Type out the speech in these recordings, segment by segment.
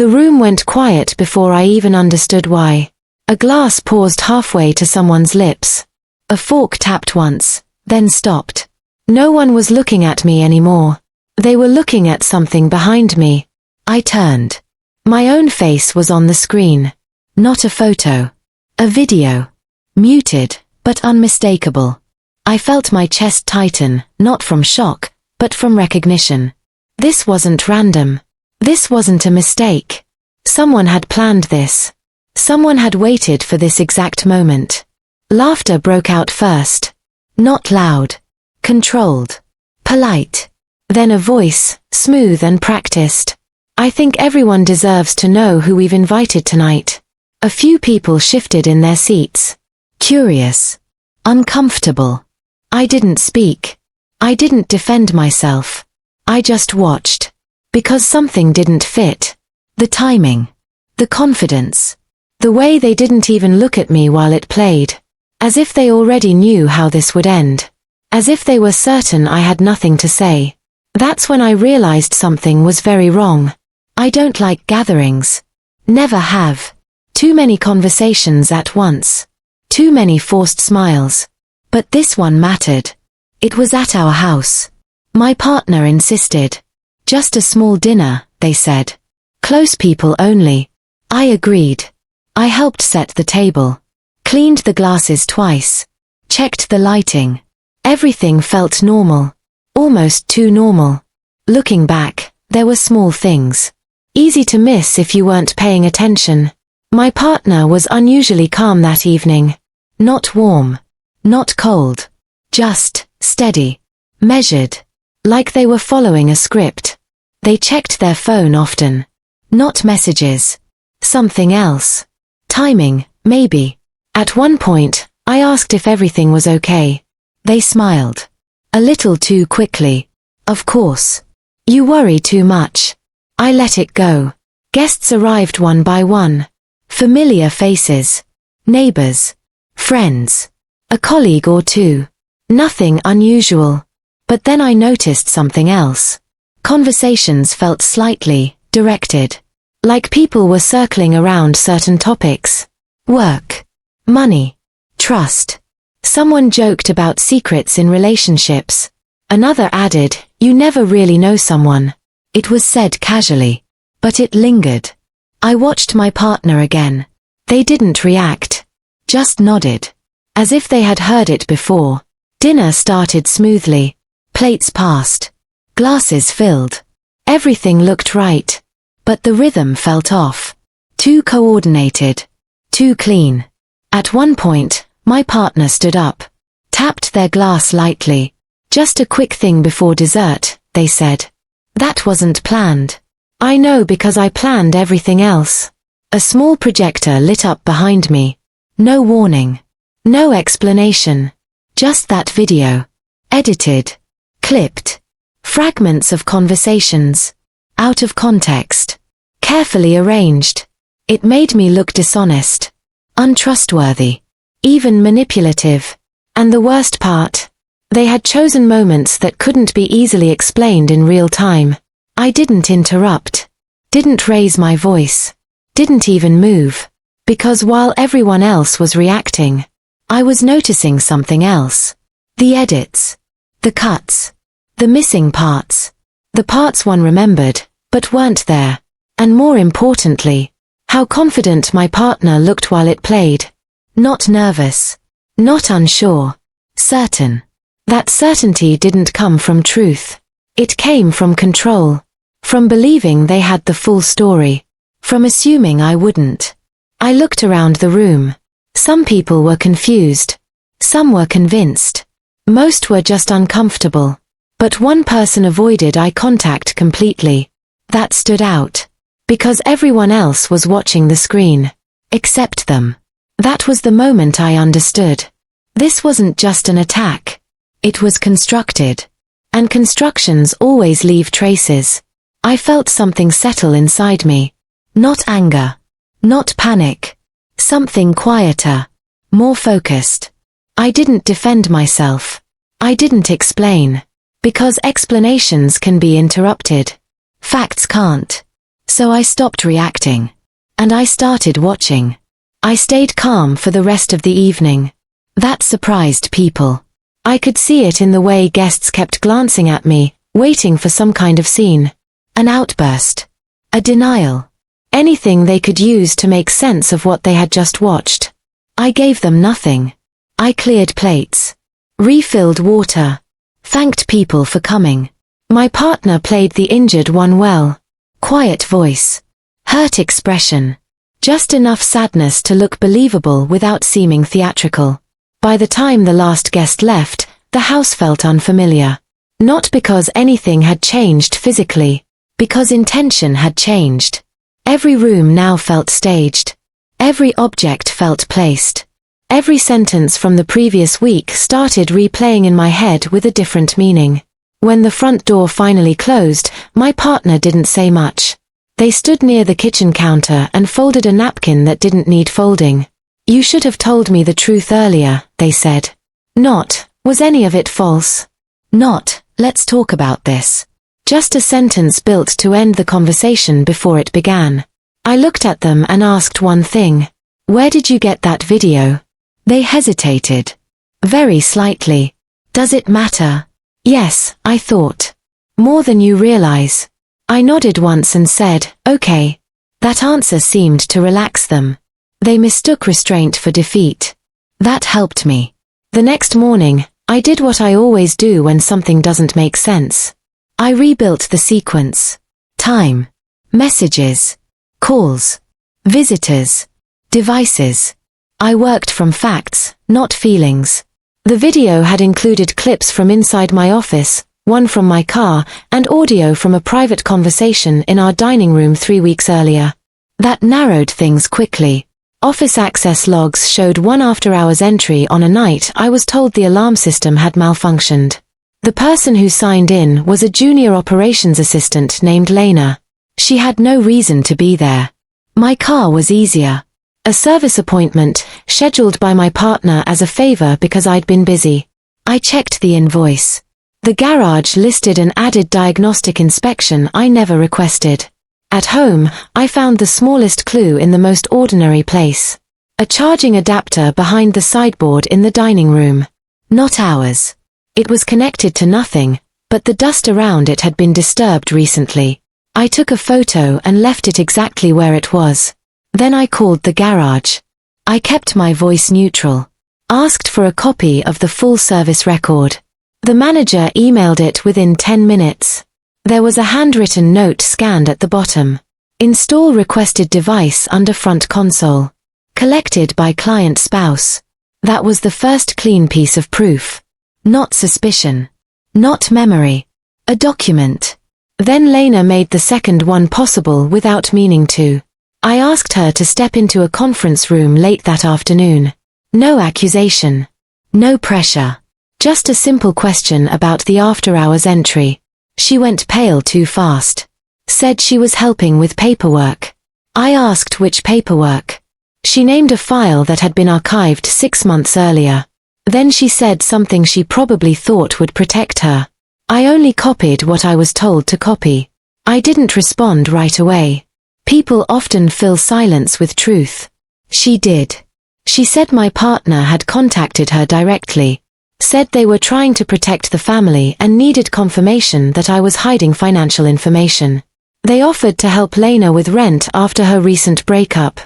The room went quiet before I even understood why. A glass paused halfway to someone's lips. A fork tapped once, then stopped. No one was looking at me anymore. They were looking at something behind me. I turned. My own face was on the screen. Not a photo. A video. Muted, but unmistakable. I felt my chest tighten, not from shock, but from recognition. This wasn't random. This wasn't a mistake. Someone had planned this. Someone had waited for this exact moment. Laughter broke out first. Not loud. Controlled. Polite. Then a voice, smooth and practiced. I think everyone deserves to know who we've invited tonight. A few people shifted in their seats. Curious. Uncomfortable. I didn't speak. I didn't defend myself. I just watched. Because something didn't fit. The timing. The confidence. The way they didn't even look at me while it played. As if they already knew how this would end. As if they were certain I had nothing to say. That's when I realized something was very wrong. I don't like gatherings. Never have. Too many conversations at once. Too many forced smiles. But this one mattered. It was at our house. My partner insisted. Just a small dinner, they said. Close people only. I agreed. I helped set the table. Cleaned the glasses twice. Checked the lighting. Everything felt normal. Almost too normal. Looking back, there were small things. Easy to miss if you weren't paying attention. My partner was unusually calm that evening. Not warm. Not cold. Just steady. Measured. Like they were following a script. They checked their phone often. Not messages. Something else. Timing, maybe. At one point, I asked if everything was okay. They smiled. A little too quickly. Of course. You worry too much. I let it go. Guests arrived one by one. Familiar faces. Neighbors. Friends. A colleague or two. Nothing unusual. But then I noticed something else. Conversations felt slightly directed. Like people were circling around certain topics. Work. Money. Trust. Someone joked about secrets in relationships. Another added, "You never really know someone." It was said casually. But it lingered. I watched my partner again. They didn't react. Just nodded. As if they had heard it before. Dinner started smoothly. Plates passed. Glasses filled. Everything looked right. But the rhythm felt off. Too coordinated. Too clean. At one point, my partner stood up. Tapped their glass lightly. "Just a quick thing before dessert," they said. That wasn't planned. I know because I planned everything else. A small projector lit up behind me. No warning. No explanation. Just that video. Edited. Clipped. Fragments of conversations. Out of context. Carefully arranged. It made me look dishonest. Untrustworthy. Even manipulative. And the worst part, they had chosen moments that couldn't be easily explained in real time. I didn't interrupt. Didn't raise my voice. Didn't even move. Because while everyone else was reacting, I was noticing something else. The edits. The cuts. The missing parts. The parts one remembered, but weren't there. And more importantly, how confident my partner looked while it played. Not nervous. Not unsure. Certain. That certainty didn't come from truth. It came from control. From believing they had the full story. From assuming I wouldn't. I looked around the room. Some people were confused. Some were convinced. Most were just uncomfortable. But one person avoided eye contact completely. That stood out. Because everyone else was watching the screen. Except them. That was the moment I understood. This wasn't just an attack. It was constructed. And constructions always leave traces. I felt something settle inside me. Not anger. Not panic. Something quieter. More focused. I didn't defend myself. I didn't explain. Because explanations can be interrupted. Facts can't. So I stopped reacting. And I started watching. I stayed calm for the rest of the evening. That surprised people. I could see it in the way guests kept glancing at me, waiting for some kind of scene. An outburst. A denial. Anything they could use to make sense of what they had just watched. I gave them nothing. I cleared plates. Refilled water. Thanked people for coming. My partner played the injured one well. Quiet voice. Hurt expression. Just enough sadness to look believable without seeming theatrical. By the time the last guest left, the house felt unfamiliar. Not because anything had changed physically, because intention had changed. Every room now felt staged. Every object felt placed. Every sentence from the previous week started replaying in my head with a different meaning. When the front door finally closed, my partner didn't say much. They stood near the kitchen counter and folded a napkin that didn't need folding. "You should have told me the truth earlier," they said. Not, "Was any of it false?" Not, "Let's talk about this." Just a sentence built to end the conversation before it began. I looked at them and asked one thing. "Where did you get that video?" They hesitated. Very slightly. "Does it matter?" "Yes," I thought. "More than you realize." I nodded once and said, "Okay." That answer seemed to relax them. They mistook restraint for defeat. That helped me. The next morning, I did what I always do when something doesn't make sense. I rebuilt the sequence. Time. Messages. Calls. Visitors. Devices. I worked from facts, not feelings. The video had included clips from inside my office, one from my car, and audio from a private conversation in our dining room 3 weeks earlier. That narrowed things quickly. Office access logs showed one after-hours entry on a night I was told the alarm system had malfunctioned. The person who signed in was a junior operations assistant named Lena. She had no reason to be there. My car was easier. A service appointment, scheduled by my partner as a favor because I'd been busy. I checked the invoice. The garage listed an added diagnostic inspection I never requested. At home, I found the smallest clue in the most ordinary place. A charging adapter behind the sideboard in the dining room. Not ours. It was connected to nothing, but the dust around it had been disturbed recently. I took a photo and left it exactly where it was. Then I called the garage. I kept my voice neutral. Asked for a copy of the full service record. The manager emailed it within 10 minutes. There was a handwritten note scanned at the bottom. Install requested device under front console. Collected by client spouse. That was the first clean piece of proof. Not suspicion. Not memory. A document. Then Lena made the second one possible without meaning to. I asked her to step into a conference room late that afternoon. No accusation. No pressure. Just a simple question about the after-hours entry. She went pale too fast. Said she was helping with paperwork. I asked which paperwork. She named a file that had been archived 6 months earlier. Then she said something she probably thought would protect her. I only copied what I was told to copy. I didn't respond right away. People often fill silence with truth. She did. She said my partner had contacted her directly. Said they were trying to protect the family and needed confirmation that I was hiding financial information. They offered to help Lena with rent after her recent breakup.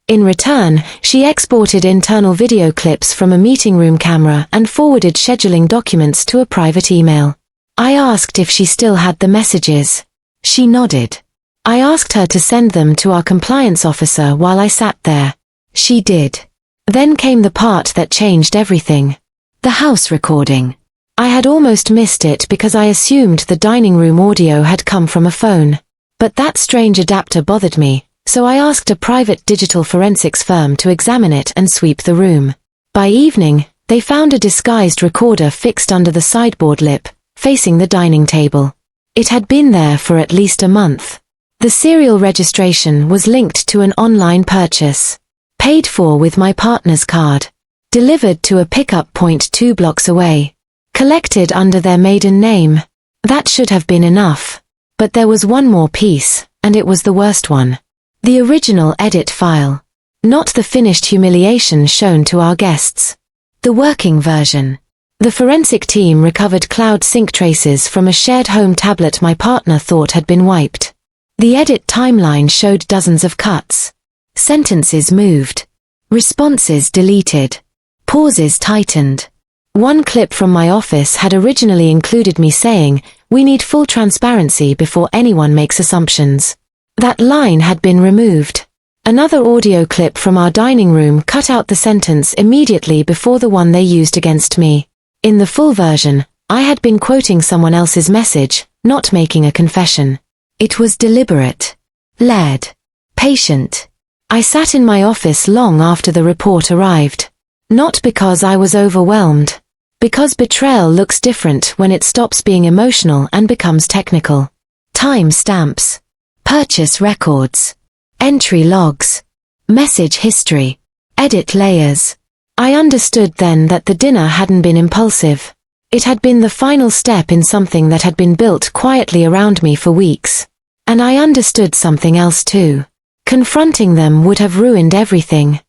In return, she exported internal video clips from a meeting room camera and forwarded scheduling documents to a private email. I asked if she still had the messages. She nodded. I asked her to send them to our compliance officer while I sat there. She did. Then came the part that changed everything. The house recording. I had almost missed it because I assumed the dining room audio had come from a phone. But that strange adapter bothered me, so I asked a private digital forensics firm to examine it and sweep the room. By evening, they found a disguised recorder fixed under the sideboard lip, facing the dining table. It had been there for at least a month. The serial registration was linked to an online purchase. Paid for with my partner's card. Delivered to a pickup point 2 blocks away. Collected under their maiden name. That should have been enough. But there was one more piece, And it was the worst one. The original edit file. Not the finished humiliation shown to our guests. The working version. The forensic team recovered cloud sync traces from a shared home tablet my partner thought had been wiped. The edit timeline showed dozens of cuts. Sentences moved. Responses deleted. Pauses tightened. One clip from my office had originally included me saying, "We need full transparency before anyone makes assumptions." That line had been removed. Another audio clip from our dining room cut out the sentence immediately before the one they used against me. In the full version, I had been quoting someone else's message, not making a confession. It was deliberate. Led. Patient. I sat in my office long after the report arrived. Not because I was overwhelmed. Because betrayal looks different when it stops being emotional and becomes technical. Time stamps. Purchase records. Entry logs. Message history. Edit layers. I understood then that the dinner hadn't been impulsive. It had been the final step in something that had been built quietly around me for weeks. And I understood something else too. Confronting them would have ruined everything.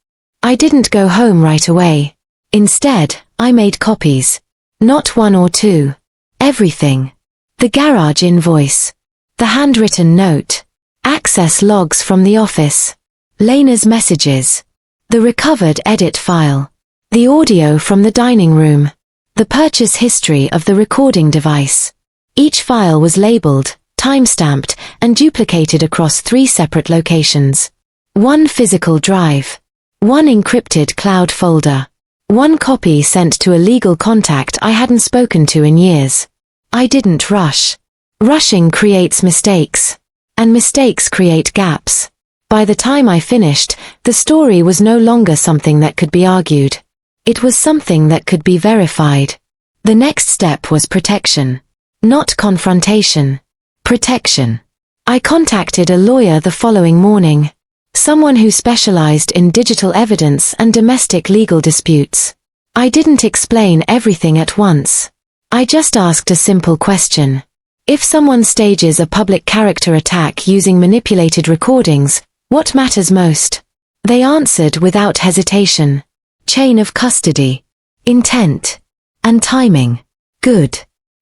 I didn't go home right away. Instead, I made copies. Not one or two. Everything. The garage invoice. The handwritten note. Access logs from the office. Lena's messages. The recovered edit file. The audio from the dining room. The purchase history of the recording device. Each file was labeled, time-stamped, and duplicated across 3 separate locations. One physical drive. One encrypted cloud folder. One copy sent to a legal contact I hadn't spoken to in years. I didn't rush. Rushing creates mistakes. And mistakes create gaps. By the time I finished, the story was no longer something that could be argued. It was something that could be verified. The next step was protection. Not confrontation. Protection. I contacted a lawyer the following morning. Someone who specialized in digital evidence and domestic legal disputes. I didn't explain everything at once. I just asked a simple question. If someone stages a public character attack using manipulated recordings, what matters most? They answered without hesitation. Chain of custody. Intent. And timing. Good.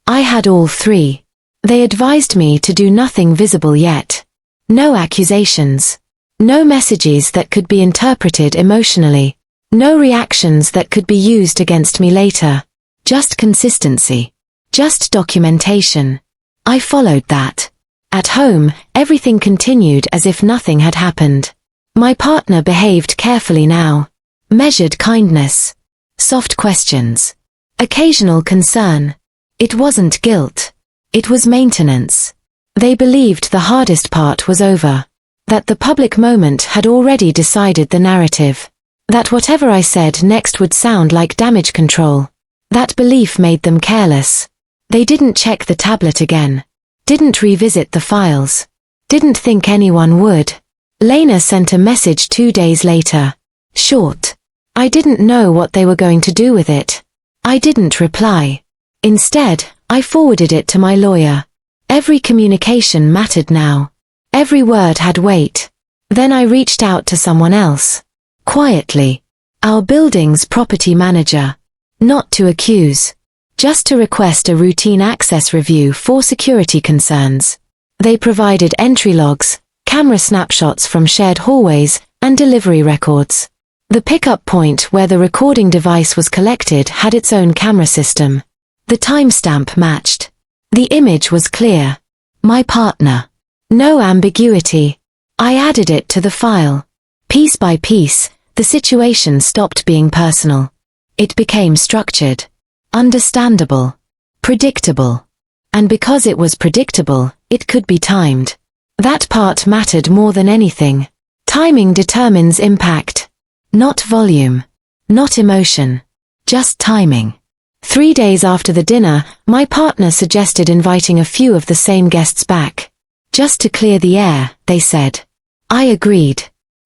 I had all 3. They advised me to do nothing visible yet. No accusations. No messages that could be interpreted emotionally. No reactions that could be used against me later. Just consistency. Just documentation. I followed that. At home, everything continued as if nothing had happened. My partner behaved carefully now. Measured kindness. Soft questions. Occasional concern. It wasn't guilt. It was maintenance. They believed the hardest part was over. That the public moment had already decided the narrative. That whatever I said next would sound like damage control. That belief made them careless. They didn't check the tablet again. Didn't revisit the files. Didn't think anyone would. Lena sent a message 2 days later. Short. I didn't know what they were going to do with it. I didn't reply. Instead, I forwarded it to my lawyer. Every communication mattered now. Every word had weight. Then I reached out to someone else. Quietly. Our building's property manager. Not to accuse. Just to request a routine access review for security concerns. They provided entry logs, camera snapshots from shared hallways, and delivery records. The pickup point where the recording device was collected had its own camera system. The timestamp matched. The image was clear. My partner. No ambiguity. I added it to the file. Piece by piece, the situation stopped being personal. It became structured. Understandable. Predictable. And because it was predictable, it could be timed. That part mattered more than anything. Timing determines impact. Not volume. Not emotion. Just timing. 3 days after the dinner, my partner suggested inviting a few of the same guests back. Just to clear the air, they said. I agreed.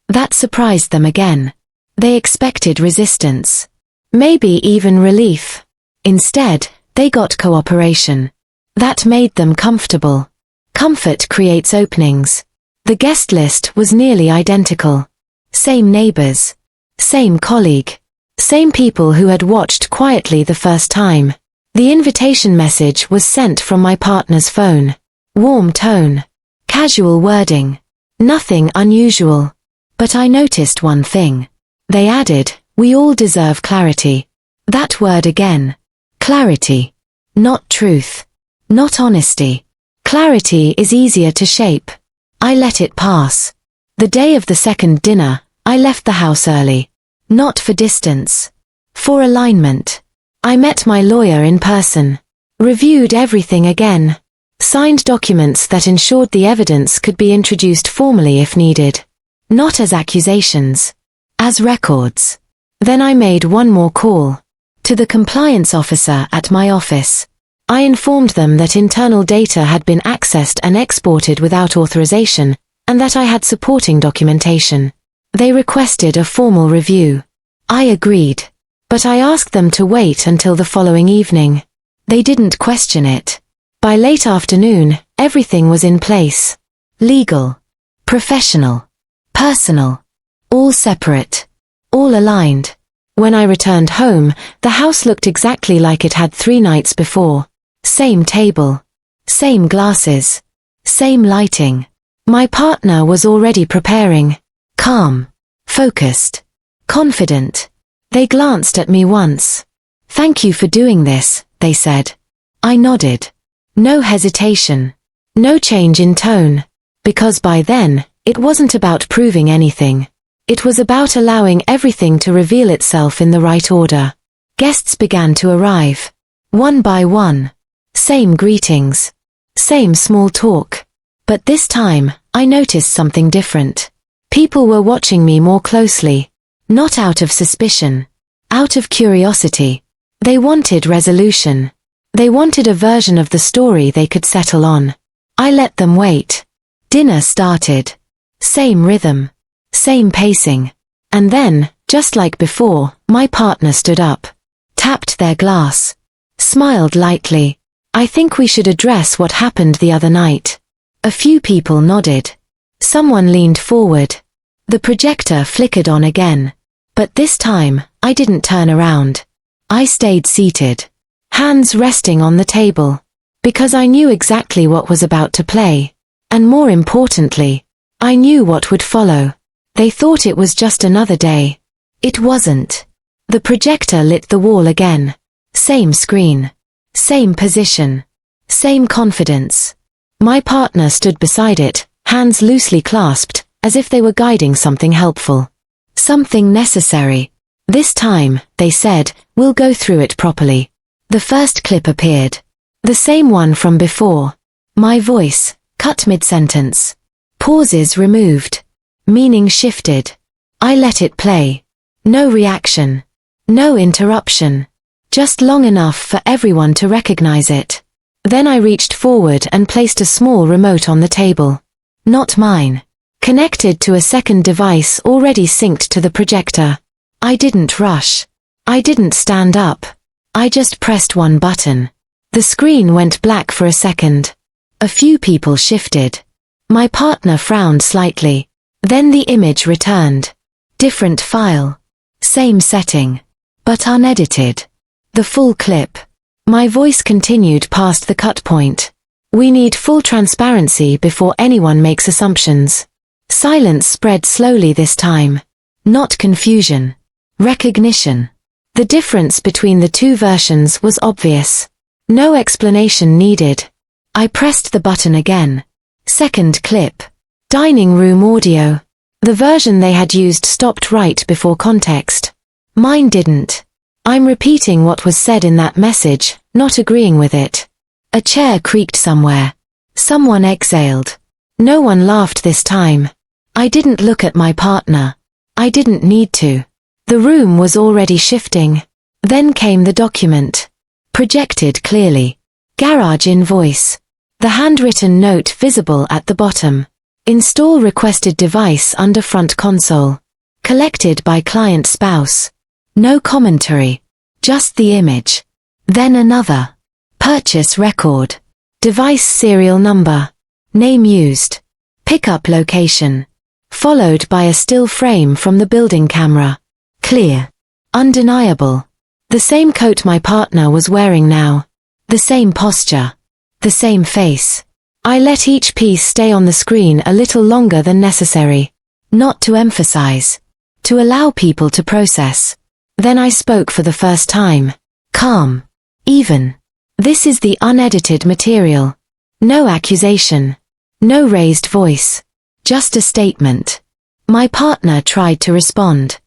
That surprised them again. They expected resistance. Maybe even relief. Instead, they got cooperation. That made them comfortable. Comfort creates openings. The guest list was nearly identical. Same neighbors. Same colleague. Same people who had watched quietly the first time. The invitation message was sent from my partner's phone. Warm tone. Casual wording. Nothing unusual. But I noticed one thing. They added, "We all deserve clarity." That word again. Clarity. Not truth. Not honesty. Clarity is easier to shape. I let it pass. The day of the second dinner, I left the house early. Not for distance. For alignment. I met my lawyer in person. Reviewed everything again. Signed documents that ensured the evidence could be introduced formally if needed. Not as accusations. As records. Then I made one more call. To the compliance officer at my office. I informed them that internal data had been accessed and exported without authorization, and that I had supporting documentation. They requested a formal review. I agreed. But I asked them to wait until the following evening. They didn't question it. By late afternoon, everything was in place. Legal. Professional. Personal. All separate. All aligned. When I returned home, the house looked exactly like it had 3 nights before. Same table. Same glasses. Same lighting. My partner was already preparing. Calm. Focused. Confident. They glanced at me once. "Thank you for doing this," they said. I nodded. No hesitation. No change in tone. Because by then, it wasn't about proving anything. It was about allowing everything to reveal itself in the right order. Guests began to arrive. One by one. Same greetings. Same small talk. But this time, I noticed something different. People were watching me more closely. Not out of suspicion. Out of curiosity. They wanted resolution. They wanted a version of the story they could settle on. I let them wait. Dinner started. Same rhythm. Same pacing. And then, just like before, my partner stood up. Tapped their glass. Smiled lightly. "I think we should address what happened the other night." A few people nodded. Someone leaned forward. The projector flickered on again. But this time, I didn't turn around. I stayed seated. Hands resting on the table. Because I knew exactly what was about to play. And more importantly, I knew what would follow. They thought it was just another day. It wasn't. The projector lit the wall again. Same screen. Same position. Same confidence. My partner stood beside it, hands loosely clasped, as if they were guiding something helpful. Something necessary. "This time," they said, "we'll go through it properly." The first clip appeared. The same one from before. My voice, cut mid-sentence. Pauses removed. Meaning shifted. I let it play. No reaction. No interruption. Just long enough for everyone to recognize it. Then I reached forward and placed a small remote on the table. Not mine. Connected to a second device already synced to the projector. I didn't rush. I didn't stand up. I just pressed one button. The screen went black for a second. A few people shifted. My partner frowned slightly. Then the image returned. Different file. Same setting. But unedited. The full clip. My voice continued past the cut point. "We need full transparency before anyone makes assumptions." Silence spread slowly this time. Not confusion. Recognition. The difference between the two versions was obvious. No explanation needed. I pressed the button again. Second clip. Dining room audio. The version they had used stopped right before context. Mine didn't. I'm repeating what was said in that message, not agreeing with it. A chair creaked somewhere. Someone exhaled. No one laughed this time. I didn't look at my partner. I didn't need to. The room was already shifting. Then came the document. Projected clearly. Garage invoice. The handwritten note visible at the bottom. Install requested device under front console. Collected by client spouse. No commentary. Just the image. Then another. Purchase record. Device serial number. Name used. Pickup location. Followed by a still frame from the building camera. Clear. Undeniable. The same coat my partner was wearing now. The same posture. The same face. I let each piece stay on the screen a little longer than necessary. Not to emphasize. To allow people to process. Then I spoke for the first time. Calm. Even. This is the unedited material. No accusation. No raised voice. Just a statement. My partner tried to respond.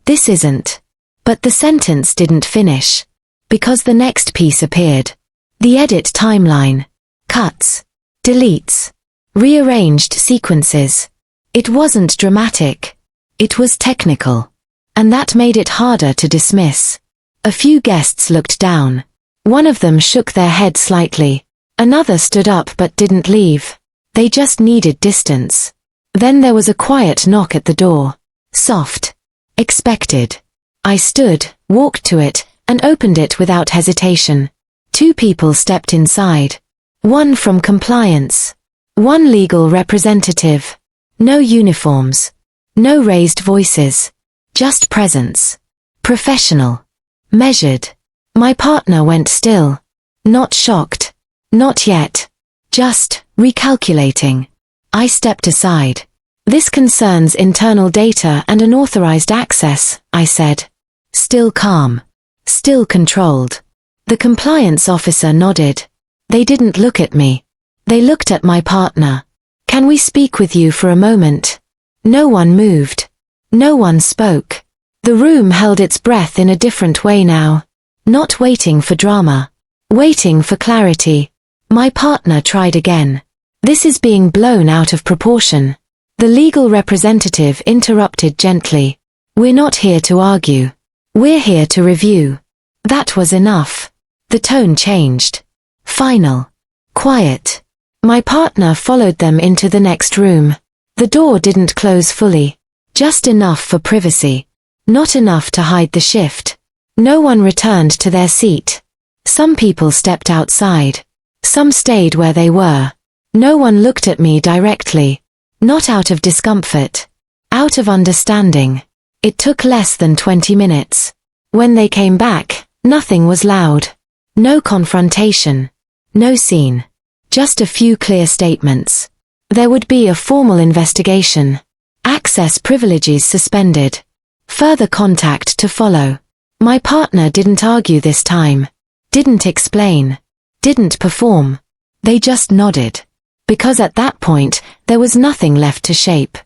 This isn't. But the sentence didn't finish. Because the next piece appeared. The edit timeline. Cuts. Deletes. Rearranged sequences. It wasn't dramatic. It was technical. And that made it harder to dismiss. A few guests looked down. One of them shook their head slightly. Another stood up but didn't leave. They just needed distance. Then there was a quiet knock at the door. Soft. Expected. I stood, walked to it, and opened it without hesitation. 2 people stepped inside. One from compliance. One legal representative. No uniforms. No raised voices. Just presence. Professional. Measured. My partner went still. Not shocked. Not yet. Just recalculating. I stepped aside. This concerns internal data and unauthorized access, I said. Still calm. Still controlled. The compliance officer nodded. They didn't look at me. They looked at my partner. Can we speak with you for a moment? No one moved. No one spoke. The room held its breath in a different way now. Not waiting for drama. Waiting for clarity. My partner tried again. This is being blown out of proportion. The legal representative interrupted gently. We're not here to argue. We're here to review. That was enough. The tone changed. Final. Quiet. My partner followed them into the next room. The door didn't close fully. Just enough for privacy. Not enough to hide the shift. No one returned to their seat. Some people stepped outside. Some stayed where they were. No one looked at me directly. Not out of discomfort. Out of understanding. It took less than 20 minutes. When they came back, nothing was loud. No confrontation. No scene. Just a few clear statements. There would be a formal investigation. Access privileges suspended. Further contact to follow. My partner didn't argue this time. Didn't explain. Didn't perform. They just nodded. Because at that point, there was nothing left to shape.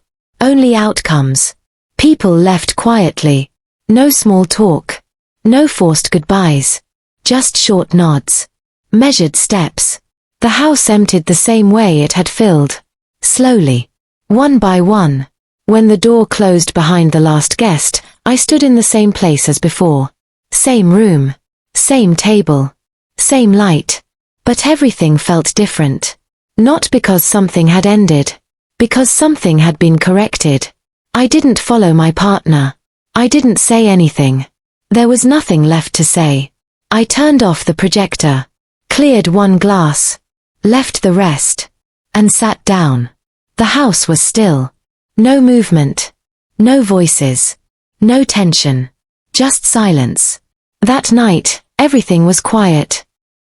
Only outcomes. People left quietly. No small talk. No forced goodbyes. Just short nods. Measured steps. The house emptied the same way it had filled. Slowly. One by one. When the door closed behind the last guest, I stood in the same place as before. Same room. Same table. Same light. But everything felt different. Not because something had ended. Because something had been corrected. I didn't follow my partner. I didn't say anything. There was nothing left to say. I turned off the projector. Cleared one glass. Left the rest. And sat down. The house was still. No movement. No voices. No tension. Just silence. That night, everything was quiet.